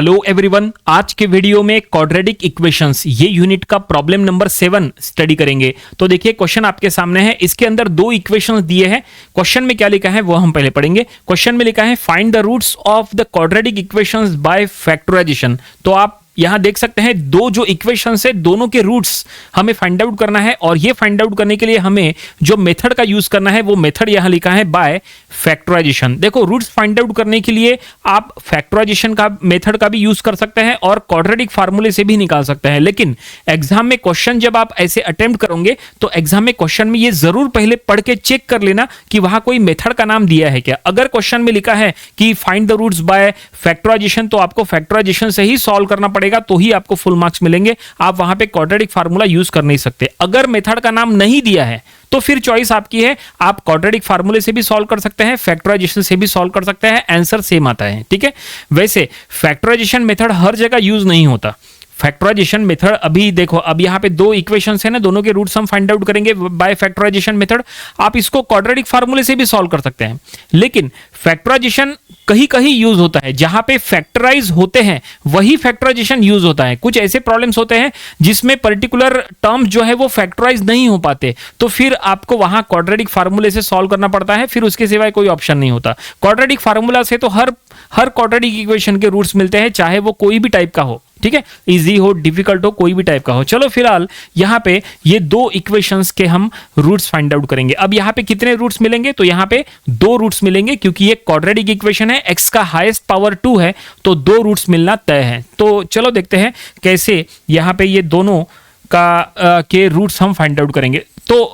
Hello everyone, आज के video में क्वाड्रेटिक इक्वेशंस ये यूनिट का प्रॉब्लम नंबर 7 स्टडी करेंगे। तो देखिए क्वेश्चन आपके सामने है, इसके अंदर दो इक्वेशंस दिए हैं। क्वेश्चन में क्या लिखा है वो हम पहले पढ़ेंगे। क्वेश्चन में लिखा है find the roots of the quadratic equations by factorisation. तो आप यहां देख सकते हैं दो जो इक्वेशंस है दोनों के रूट्स हमें फाइंड आउट करना है, और ये फाइंड आउट करने के लिए हमें जो मेथड का यूज करना है वो मेथड यहां लिखा है बाय फैक्टराइजेशन। देखो रूट्स फाइंड आउट करने के लिए आप फैक्टराइजेशन का मेथड का भी यूज कर सकते हैं और क्वाड्रेटिक फार्मूले से भी निकाल सकते हैं, लेकिन एग्जाम में क्वेश्चन जब आप ऐसे अटेम्प्ट करोगे तो एग्जाम में क्वेश्चन में ये जरूर पहले पढ़ के चेक कर लेना कि वहां कोई मेथड का नाम दिया है क्या। अगर क्वेश्चन में लिखा है कि find the roots by factorisation तो आपको फैक्टराइजेशन से ही सॉल्व करना पड़ेगा, तो ही आपको फुल मार्क्स मिलेंगे। आप वहां पे क्वाड्रेटिक फार्मूला यूज कर नहीं सकते। अगर मेथड का नाम नहीं दिया है तो फिर चॉइस आपकी है, आप क्वाड्रेटिक फार्मूले से भी सॉल्व कर सकते हैं, फैक्टराइजेशन से भी सॉल्व कर सकते हैं, आंसर सेम आता है। ठीक है, वैसे फैक्टराइजेशन मेथड हर जगह यूज नहीं होता। फैक्टराइजेशन मेथड अभी देखो, अब यहां पे दो इक्वेशंस है ना, दोनों के रूट्स हम फाइंड आउट करेंगे बाय फैक्टराइजेशन मेथड। आप इसको क्वाड्रेटिक फार्मूले से भी सॉल्व कर सकते हैं, लेकिन फैक्टराइजेशन कहीं कहीं यूज होता है, जहां पे फैक्टराइज होते हैं वही फैक्टराइजेशन यूज होता है। कुछ ऐसे प्रॉब्लम्स होते हैं जिसमें पर्टिकुलर टर्म जो है वो फैक्टराइज नहीं हो पाते, तो फिर आपको वहां क्वाड्रेटिक फार्मूले से सॉल्व करना पड़ता है, फिर उसके सिवाय कोई ऑप्शन नहीं होता। क्वाड्रेटिक फार्मूला से तो हर क्वाड्रेटिक इक्वेशन के रूट्स मिलते हैं, चाहे वो कोई भी टाइप का हो। ठीक है, इजी हो डिफिकल्ट हो कोई भी टाइप का हो। चलो फिलहाल यहां पे ये दो इक्वेशंस के हम रूट्स फाइंड आउट करेंगे। अब यहां पे कितने रूट्स मिलेंगे, तो यहां पे दो रूट्स मिलेंगे, क्योंकि ये क्वाड्रेटिक इक्वेशन है, x का हाईएस्ट पावर 2 है, तो दो रूट्स मिलना तय है। तो चलो देखते हैं कैसे यहां पे ये दोनों का के रूट्स हम फाइंड आउट करेंगे। तो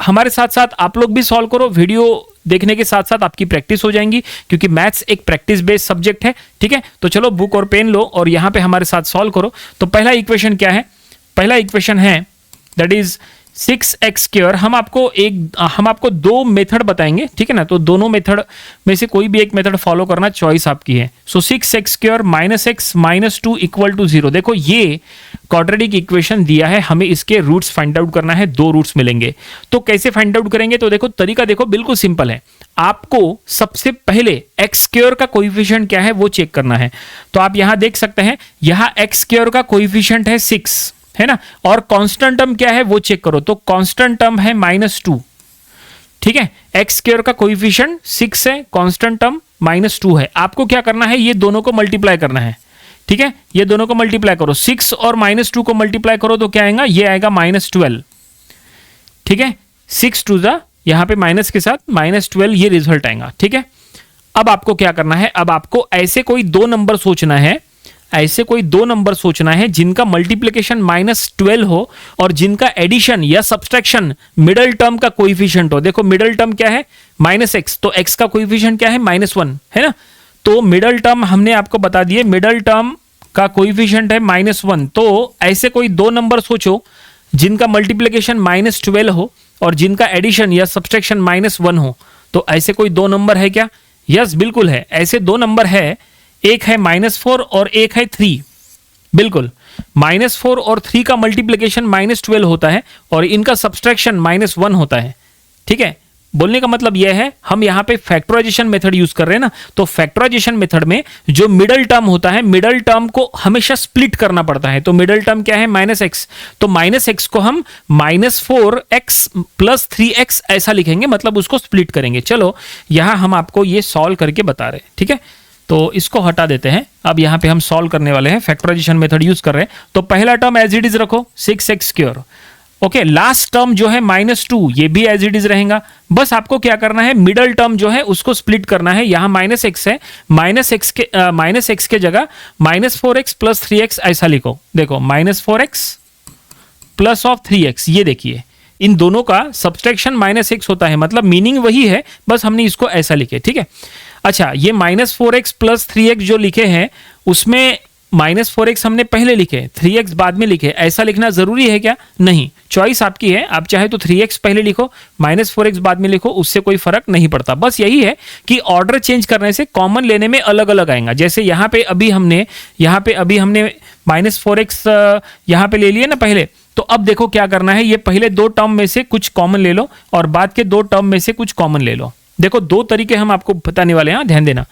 हमारे साथ साथ आप लोग भी सॉल्व करो, वीडियो देखने के साथ साथ आपकी प्रैक्टिस हो जाएंगी, क्योंकि मैथ्स एक प्रैक्टिस बेस्ड सब्जेक्ट है। ठीक है, तो चलो बुक और पेन लो और यहां पे हमारे साथ सॉल्व करो। तो पहला इक्वेशन क्या है, पहला इक्वेशन है दैट इज 6x²। हम आपको दो मेथड बताएंगे, ठीक है ना, तो दोनों मेथड में से कोई भी एक मेथड फॉलो करना चॉइस आपकी है। सो 6x² - x - 2 = 0। देखो ये क्वाड्रेटिक इक्वेशन दिया है, हमें इसके रूट्स फाइंड आउट करना है, दो रूट्स मिलेंगे। तो कैसे फाइंड आउट करेंगे, तो देखो तरीका देखो बिल्कुल सिंपल है। आपको सबसे पहले x² का कोएफिशिएंट क्या है वो चेक करना है। तो आप यहां देख सकते हैं, यहां x² का कोएफिशिएंट है 6, है ना, और कांस्टेंट टर्म क्या है वो चेक करो, तो कांस्टेंट टर्म है -2। ठीक है, x² का कोएफिशिएंट 6 है, कांस्टेंट टर्म -2 है। आपको क्या करना है, ये दोनों को मल्टीप्लाई करना है। ठीक है, ये दोनों को मल्टीप्लाई करो, 6 और -2 को मल्टीप्लाई करो तो क्या आएगा, ये आएगा -12। ठीक है, 6 2 जा, यहां पे माइनस के साथ -12, ये रिजल्ट आएगा। ठीक है, अब आपको क्या करना है, अब आपको ऐसे कोई दो नंबर सोचना है, ऐसे कोई दो नंबर सोचना है जिनका मल्टीप्लिकेशन -12 हो और जिनका एडिशन या सब्सट्रैक्शन मिडल टर्म का कोएफिशिएंट हो। देखो मिडल टर्म क्या है, -x, तो x का कोएफिशिएंट क्या है, -1, है ना। तो मिडल टर्म हमने आपको बता दिए, मिडल टर्म का कोएफिशिएंट है -1। तो ऐसे कोई दो नंबर सोचो जिनका मल्टीप्लिकेशन -12 हो और जिनका एडिशन या सब्सट्रैक्शन -1 हो। तो ऐसे कोई दो नंबर है क्या, यस बिल्कुल है, ऐसे दो नंबर है, एक है -4 और एक है 3। बिल्कुल, -4 और 3 का मल्टीप्लिकेशन -12 होता है और इनका सब्सट्रैक्शन -1 होता है। ठीक है, बोलने का मतलब यह है, हम यहां पे फैक्टराइजेशन मेथड यूज कर रहे हैं ना, तो फैक्टराइजेशन मेथड में जो मिडल टर्म होता है, मिडल टर्म को हमेशा स्प्लिट करना पड़ता है। तो मिडल टर्म क्या है, -x, तो -x को हम -4x + 3x ऐसा लिखेंगे, मतलब उसको स्प्लिट करेंगे। चलो यहां हम आपको ये सॉल्व करके बता रहे हैं। ठीक है, तो इसको हटा देते हैं, अब यहां पे हम सॉल्व करने वाले हैं, फैक्टराइजेशन मेथड यूज कर रहे हैं। तो पहला टर्म एज इट इज रखो 6x²। ओके, लास्ट टर्म जो है -2, ये भी एज इट इज रहेगा। बस आपको क्या करना है, मिडल टर्म जो है उसको स्प्लिट करना है। यहां -x है, -x के जगह -4x + 3x ऐसा लिखो। देखो -4x + 3x, ये देखिए इन दोनों का सब्सट्रैक्शन -x होता है, मतलब मीनिंग वही है, बस हमने इसको ऐसा लिखे। ठीक है, अच्छा ये -4x + 3x जो लिखे हैं उसमें -4x हमने पहले लिखे, 3x बाद में लिखे, ऐसा लिखना जरूरी है क्या, नहीं, चॉइस आपकी है। आप चाहे तो 3x पहले लिखो, -4x बाद में लिखो, उससे कोई फर्क नहीं पड़ता। बस यही है कि ऑर्डर चेंज करने से कॉमन लेने में अलग अलग आएगा। जैसे यहाँ पे अभी हमने -4x यहाँ पे ले लिए ना पहले, तो अब देखो क्या करना है, ये पहले दो टर्म में से कुछ कॉमन ले लो और बाद के दो टर्म में से कुछ कॉमन ले लो। देखो दो तरीके हम आपको बताने वाले हैं, ध्यान देना।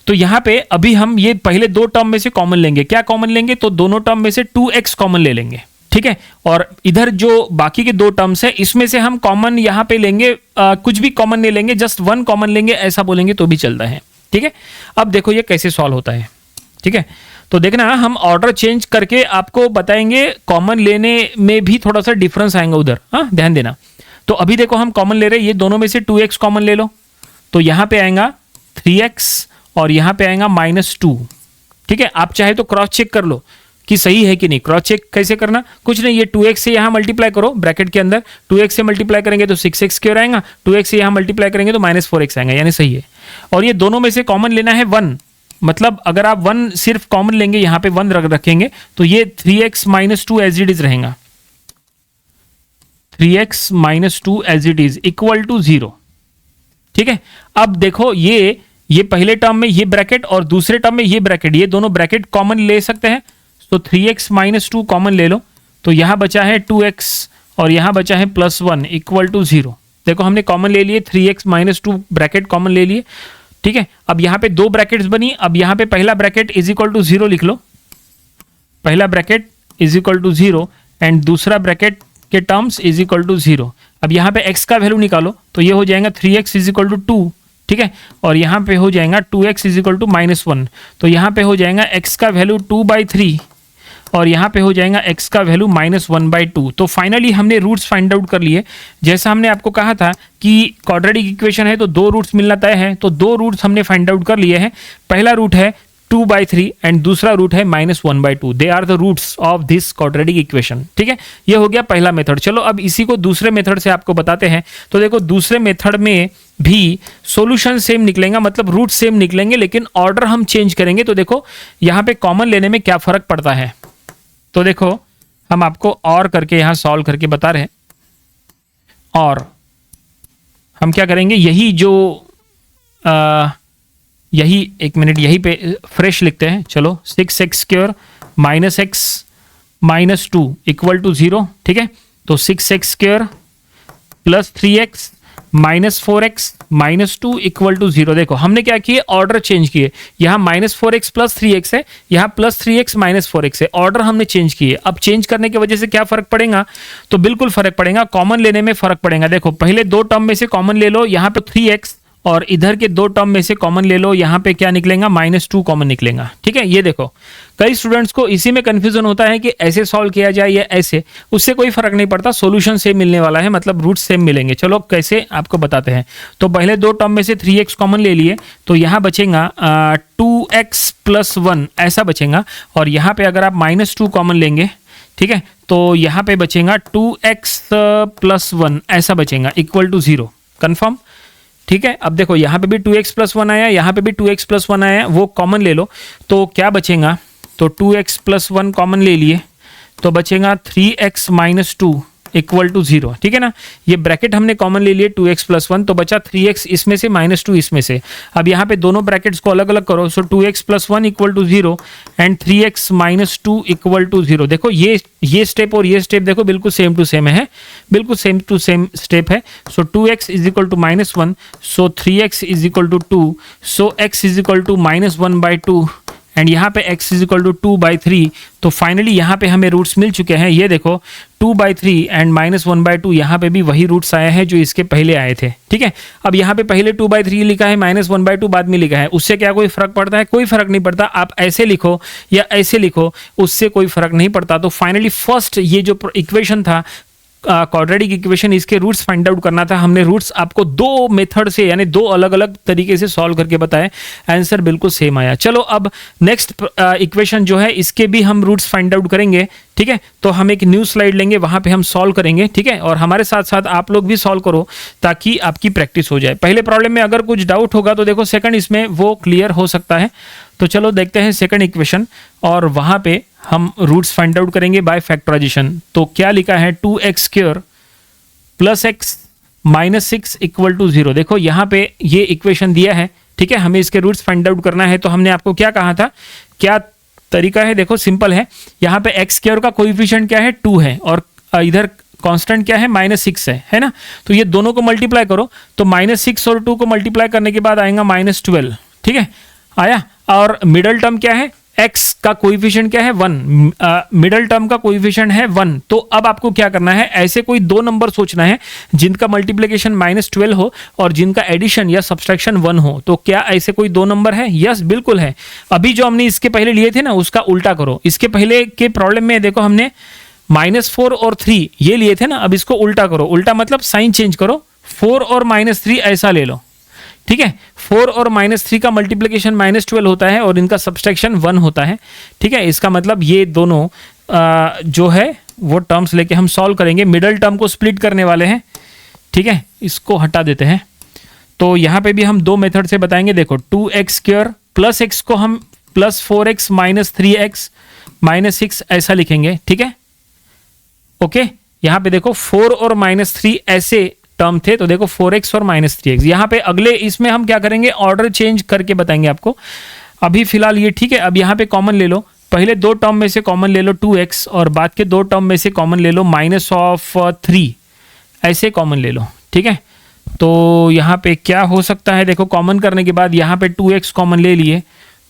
तो यहाँ पे अभी हम ये पहले दो टर्म में से कॉमन लेंगे। क्या कॉमन लेंगे? तो दोनों टर्म में से 2x कॉमन ले लेंगे, ठीक है। और इधर जो बाकी के दो टर्म्स है इसमें से हम कॉमन यहाँ पे लेंगे, कुछ भी कॉमन नहीं लेंगे, जस्ट 1 कॉमन लेंगे, ऐसा बोलेंगे तो भी चलता है, ठीक है। अब देखो ये कैसे सॉल्व होता है, ठीक है। तो देखना हम ऑर्डर चेंज करके आपको बताएंगे, कॉमन लेने में भी थोड़ा सा डिफरेंस आएगा उधर, हाँ ध्यान देना। तो अभी देखो हम कॉमन ले रहे हैं, ये दोनों में से 2x कॉमन ले लो, तो यहां पे आएगा 3x और यहां पे आएगा -2, ठीक है। आप चाहे तो क्रॉस चेक कर लो कि सही है कि नहीं। क्रॉस चेक कैसे करना? कुछ नहीं, ये 2x से यहां मल्टीप्लाई करो ब्रैकेट के अंदर, 2x से मल्टीप्लाई करेंगे तो 6x क्यों आएगा, 2x से यहां मल्टीप्लाई करेंगे तो -4x आएगा, यानी सही है। और ये दोनों में से कॉमन लेना है 1, मतलब अगर आप 1 सिर्फ कॉमन लेंगे, यहां पे 1 रखेंगे तो ये 3x - 2 एज इट इज रहेगा, 3x - 2 as it is equal to 0, ठीक है। अब देखो ये पहले टर्म में ये ब्रैकेट और दूसरे टर्म में ये ब्रैकेट, ये दोनों ब्रैकेट कॉमन ले सकते हैं। तो 3x - 2 कॉमन ले लो, तो यहां बचा है 2x और यहां बचा है +1 इक्वल टू 0। देखो हमने कॉमन ले लिए, 3x - 2 ब्रैकेट कॉमन ले लिए, ठीक है। अब यहां पे दो ब्रैकेट्स बनी, अब यहां पे पहला ब्रैकेट इज इक्वल टू 0 लिख लो, पहला bracket is equal to 0 and दूसरा ब्रैकेट के टर्म्स इज इक्वल टू 0। अब यहां पे x का वैल्यू निकालो, तो ये हो जाएगा 3x इज इक्वल टू 2, ठीक है। और यहां पे हो जाएगा 2x इज इक्वल टू -1, तो यहां पे हो जाएगा x का वैल्यू 2/3 और यहां पे हो जाएगा x का वैल्यू -1/2। तो फाइनली हमने रूट्स फाइंड आउट कर लिए। जैसा हमने आपको कहा था कि क्वाड्रेटिक इक्वेशन है तो दो रूट्स मिलना तय है, तो दो रूट्स हमने फाइंड आउट कर लिए हैं। पहला रूट है 2/3 एंड दूसरा रूट है -1/2। They are the roots of this quadratic equation, ठीक है। ये हो गया पहला मेथड। चलो अब इसी को दूसरे मेथड से आपको बताते हैं। तो देखो दूसरे मेथड में भी सॉल्यूशन सेम निकलेगा, मतलब रूट सेम निकलेंगे, लेकिन ऑर्डर हम चेंज करेंगे। तो देखो यहां पे कॉमन लेने में क्या फर्क पड़ता है, तो देखो हम आपको और करके यहां सॉल्व करके बता रहे हैं। और हम क्या करेंगे, यही जो यही एक मिनट यहीं पे फ्रेश लिखते हैं। चलो 6x² - x - 2 इक्वल टू 0, ठीक है। तो 6x² + 3x - 4x - 2 equal to 0। देखो हमने क्या किए, ऑर्डर चेंज किए। यहाँ -4x + 3x है, यहाँ +3x - 4x है, ऑर्डर हमने चेंज किए। अब चेंज करने की वजह से क्या फर्क पड़ेगा, तो बिल्कुल फर्क पड़ेगा, कॉमन लेने में फर्क पड़ेगा। देखो पहले दो टर्म में से कॉमन ले लो, यहाँ पे 3x और इधर के दो टर्म में से कॉमन ले लो, यहाँ पे क्या निकलेगा, -2 कॉमन निकलेगा, ठीक है। ये देखो कई स्टूडेंट्स को इसी में कंफ्यूजन होता है कि ऐसे सॉल्व किया जाए या ऐसे, उससे कोई फर्क नहीं पड़ता, सॉल्यूशन सेम मिलने वाला है, मतलब रूट सेम मिलेंगे। चलो कैसे आपको बताते हैं। तो पहले दो टर्म में से 3x कॉमन ले लिए, तो यहाँ बचेगा 2x + 1 ऐसा बचेगा। और यहाँ पे अगर आप -2 कॉमन लेंगे, ठीक है, तो यहाँ पे बचेगा 2x + 1 ऐसा बचेगा इक्वल टू 0। कन्फर्म, ठीक है। अब देखो यहाँ पे भी 2x + 1 आया, यहाँ पे भी 2x + 1 आया, वो कॉमन ले लो, तो क्या बचेगा, तो 2x + 1 कॉमन ले लिए, तो बचेगा 3x - 2 इक्वल टू 0, ठीक है ना। ये ब्रैकेट हमने कॉमन ले लिए 2x + 1, तो बचा 3x इसमें से -2 इसमें से। अब यहाँ पे दोनों ब्रैकेट्स को अलग अलग करो, so 2x + 1 equal to 0 and 3x - 2 equal to 0। देखो ये स्टेप और ये स्टेप देखो बिल्कुल सेम टू सेम है, बिल्कुल सेम टू सेम स्टेप है। So 2x is equal to -1, so 3x is equal to 2, so x is equal to -1/2 and यहाँ पे x इज इक्वल टू 2/3। तो फाइनली यहाँ पे हमें रूट्स मिल चुके हैं। ये देखो 2/3 एंड -1/2, यहाँ पे भी वही रूट्स आए हैं जो इसके पहले आए थे, ठीक है। अब यहाँ पे पहले 2/3 लिखा है, -1/2 बाद में लिखा है, उससे क्या कोई फर्क पड़ता है, कोई फर्क नहीं पड़ता। आप ऐसे लिखो या ऐसे लिखो, उससे कोई फर्क नहीं पड़ता। तो फाइनली फर्स्ट ये जो इक्वेशन था क्वाड्रेटिक इक्वेशन, इसके रूट्स फाइंड आउट करना था। हमने रूट्स आपको दो मेथड से यानी दो अलग अलग तरीके से सॉल्व करके बताए, आंसर बिल्कुल सेम आया। चलो अब नेक्स्ट इक्वेशन जो है इसके भी हम रूट्स फाइंड आउट करेंगे, ठीक है। तो हम एक न्यू स्लाइड लेंगे, वहां पे हम सॉल्व करेंगे, ठीक है। और हमारे साथ साथ आप लोग भी सॉल्व करो ताकि आपकी प्रैक्टिस हो जाए। पहले प्रॉब्लम में अगर कुछ डाउट होगा तो देखो सेकंड इसमें वो क्लियर हो सकता है। तो चलो देखते हैं सेकंड इक्वेशन, और वहां पे हम रूट्स फाइंड आउट करेंगे बाय फैक्टराइजेशन। तो क्या लिखा है, 2x² + x - 6 इक्वल टू 0। देखो यहाँ पे ये इक्वेशन दिया है, ठीक है, हमें इसके रूट्स फाइंड आउट करना है। तो हमने आपको क्या कहा था, क्या तरीका है, देखो सिंपल है। यहाँ पे x² का कोएफिशिएंट क्या है, 2 है, और इधर कांस्टेंट क्या है, -6 है ना। तो ये दोनों को मल्टीप्लाई करो, तो -6 और 2 को मल्टीप्लाई करने के बाद आएगा -12, ठीक है। आया। और मिडल टर्म क्या है, x का कोएफिशिएंट क्या है 1, मिडल टर्म का कोएफिशिएंट है 1। तो अब आपको क्या करना है, ऐसे कोई दो नंबर सोचना है जिनका मल्टीप्लिकेशन -12 हो और जिनका एडिशन या सब्सट्रैक्शन 1 हो। तो क्या ऐसे कोई दो नंबर है? यस बिल्कुल है। अभी जो हमने इसके पहले लिए थे ना उसका उल्टा करो। इसके पहले के प्रॉब्लम में देखो हमने -4 और 3 ये लिए थे ना, अब इसको उल्टा करो। उल्टा मतलब साइन चेंज करो, 4 और -3 ऐसा ले लो, ठीक है। 4 और -3 का मल्टीप्लिकेशन -12 होता है और इनका सब्सट्रैक्शन 1 होता है, ठीक है। इसका मतलब ये दोनों जो है वो टर्म्स लेके हम सॉल्व करेंगे। मिडल टर्म को स्प्लिट करने वाले हैं, ठीक है। इसको हटा देते हैं। तो यहाँ पे भी हम दो मेथड से बताएंगे। देखो 2x² प्लस x को हम +4x - 3x - 6 ऐसा लिखेंगे, ठीक है। ओके, यहाँ पे देखो 4 और -3 ऐसे टर्म थे, तो देखो 4x और -3x। यहाँ पे अगले इसमें हम क्या करेंगे, ऑर्डर चेंज करके बताएंगे आपको। अभी फिलहाल ये ठीक है। अब यहाँ पे कॉमन ले लो, पहले दो टर्म में से कॉमन ले लो 2x और बाद के दो टर्म में से कॉमन ले लो -3 ऐसे कॉमन ले लो, ठीक है। तो यहाँ पे क्या हो सकता है, देखो कॉमन करने के बाद यहाँ पे 2x कॉमन ले लिए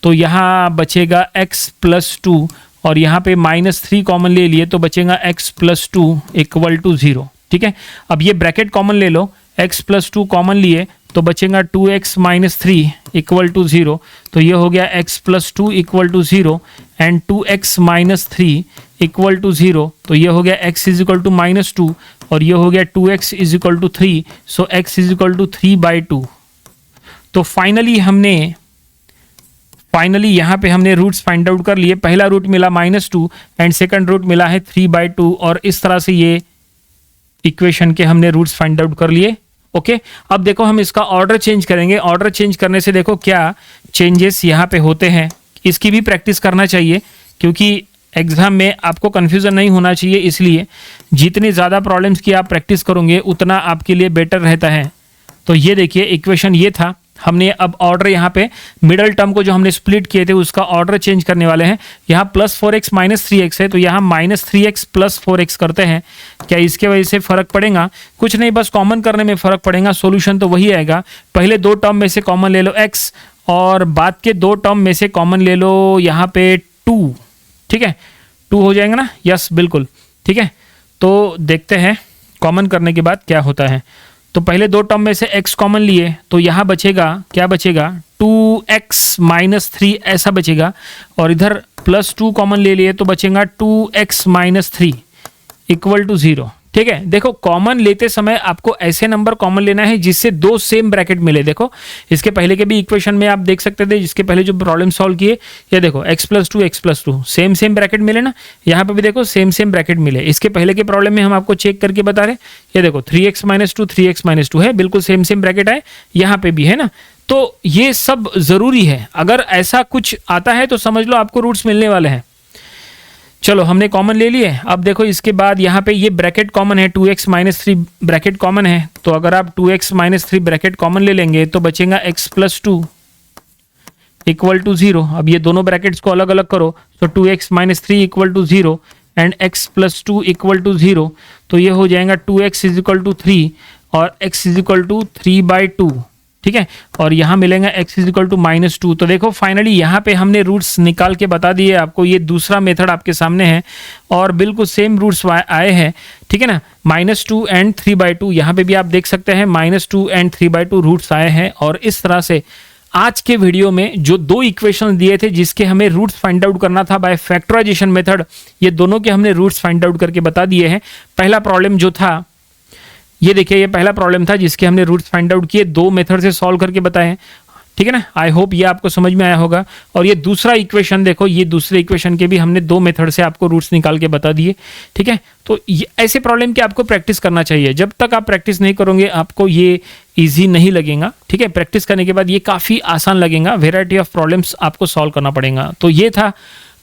तो यहाँ बचेगा x + 2 और यहाँ पे -3 कॉमन ले लिए तो बचेगा x + 2 = 0, ठीक है। अब ये ब्रैकेट कॉमन ले लो, x + 2 कॉमन लिए तो बचेगा 2x - 3 = 0। तो ये हो गया x + 2 = 0 एंड 2x - 3 = 0। तो ये हो गया x = -2 और ये हो गया 2x = 3। सो x = 3/2। तो फाइनली यहाँ पे हमने रूट्स फाइंड आउट कर लिए। पहला रूट मिला -2 एंड सेकंड रूट मिला है 3/2 और इस तरह से ये इक्वेशन के हमने रूट्स फाइंड आउट कर लिए। ओके, अब देखो हम इसका ऑर्डर चेंज करेंगे। ऑर्डर चेंज करने से देखो क्या चेंजेस यहाँ पे होते हैं, इसकी भी प्रैक्टिस करना चाहिए क्योंकि एग्जाम में आपको कंफ्यूजन नहीं होना चाहिए। इसलिए जितनी ज़्यादा प्रॉब्लम्स की आप प्रैक्टिस करोगे उतना आपके लिए बेटर रहता है। तो ये देखिए इक्वेशन ये था, हमने अब ऑर्डर यहाँ पे मिडल टर्म को जो हमने स्प्लिट किए थे उसका ऑर्डर चेंज करने वाले हैं। यहाँ +4x - 3x है तो यहाँ -3x + 4x करते हैं। क्या इसके वजह से फ़र्क पड़ेगा? कुछ नहीं, बस कॉमन करने में फ़र्क पड़ेगा, सॉल्यूशन तो वही आएगा। पहले दो टर्म में से कॉमन ले लो x और बाद के दो टर्म में से कॉमन ले लो यहाँ पे 2, ठीक है। 2 हो जाएगा ना? यस बिल्कुल, ठीक है। तो देखते हैं कॉमन करने के बाद क्या होता है। तो पहले दो टर्म में से x कॉमन लिए तो यहाँ बचेगा, क्या बचेगा 2x - 3 ऐसा बचेगा और इधर +2 कॉमन ले लिए तो बचेगा 2x - 3 = 0, ठीक है। देखो कॉमन लेते समय आपको ऐसे नंबर कॉमन लेना है जिससे दो सेम ब्रैकेट मिले। देखो इसके पहले के भी इक्वेशन में आप देख सकते थे, जिसके पहले जो प्रॉब्लम सॉल्व किए, ये देखो x + 2 x + 2 सेम ब्रैकेट मिले ना। यहाँ पे भी देखो सेम ब्रैकेट मिले। इसके पहले के प्रॉब्लम में हम आपको चेक करके बता रहे, ये देखो 3x - 2 3x - 2 है, बिल्कुल सेम ब्रैकेट है, यहाँ पे भी है ना। तो ये सब जरूरी है, अगर ऐसा कुछ आता है तो समझ लो आपको रूट्स मिलने वाले हैं। चलो हमने कॉमन ले लिए। अब देखो इसके बाद यहाँ पे ये ब्रैकेट कॉमन है, 2x - 3 ब्रैकेट कॉमन है। तो अगर आप 2x - 3 ब्रैकेट कॉमन ले लेंगे तो बचेगा x + 2 = 0। अब ये दोनों ब्रैकेट्स को अलग अलग करो तो 2x - 3 = 0 एंड x + 2 = 0। तो ये हो जाएगा 2x = 3 और x = 3/2, ठीक है। और यहाँ मिलेगा x = -2। तो देखो फाइनली यहाँ पे हमने रूट्स निकाल के बता दिए आपको। ये दूसरा मेथड आपके सामने है और बिल्कुल सेम रूट्स आए हैं, ठीक है ना। -2 एंड 3/2 यहाँ पे भी आप देख सकते हैं, -2 एंड 3/2 रूट्स आए हैं। और इस तरह से आज के वीडियो में जो दो इक्वेशन दिए थे जिसके हमें रूट्स फाइंड आउट करना था बाय फैक्टराइजेशन मेथड, ये दोनों के हमने रूट्स फाइंड आउट करके बता दिए हैं। पहला प्रॉब्लम जो था, ये देखिए ये पहला प्रॉब्लम था जिसके हमने रूट्स फाइंड आउट किए, दो मेथड से सॉल्व करके बताए, ठीक है ना। आई होप ये आपको समझ में आया होगा। और ये दूसरा इक्वेशन देखो, ये दूसरे इक्वेशन के भी हमने दो मेथड से आपको रूट्स निकाल के बता दिए, ठीक है। तो ऐसे प्रॉब्लम की आपको प्रैक्टिस करना चाहिए। जब तक आप प्रैक्टिस नहीं करोगे आपको ये ईजी नहीं लगेगा, ठीक है। प्रैक्टिस करने के बाद ये काफ़ी आसान लगेगा। वेराइटी ऑफ प्रॉब्लम्स आपको सॉल्व करना पड़ेगा। तो ये था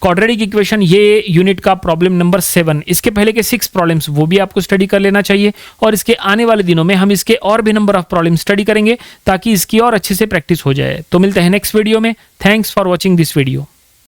क्वाड्रेटिक इक्वेशन, ये यूनिट का प्रॉब्लम नंबर 7। इसके पहले के 6 प्रॉब्लम्स वो भी आपको स्टडी कर लेना चाहिए और इसके आने वाले दिनों में हम इसके और भी नंबर ऑफ प्रॉब्लम स्टडी करेंगे ताकि इसकी और अच्छे से प्रैक्टिस हो जाए। तो मिलते हैं नेक्स्ट वीडियो में। Thanks for watching this video.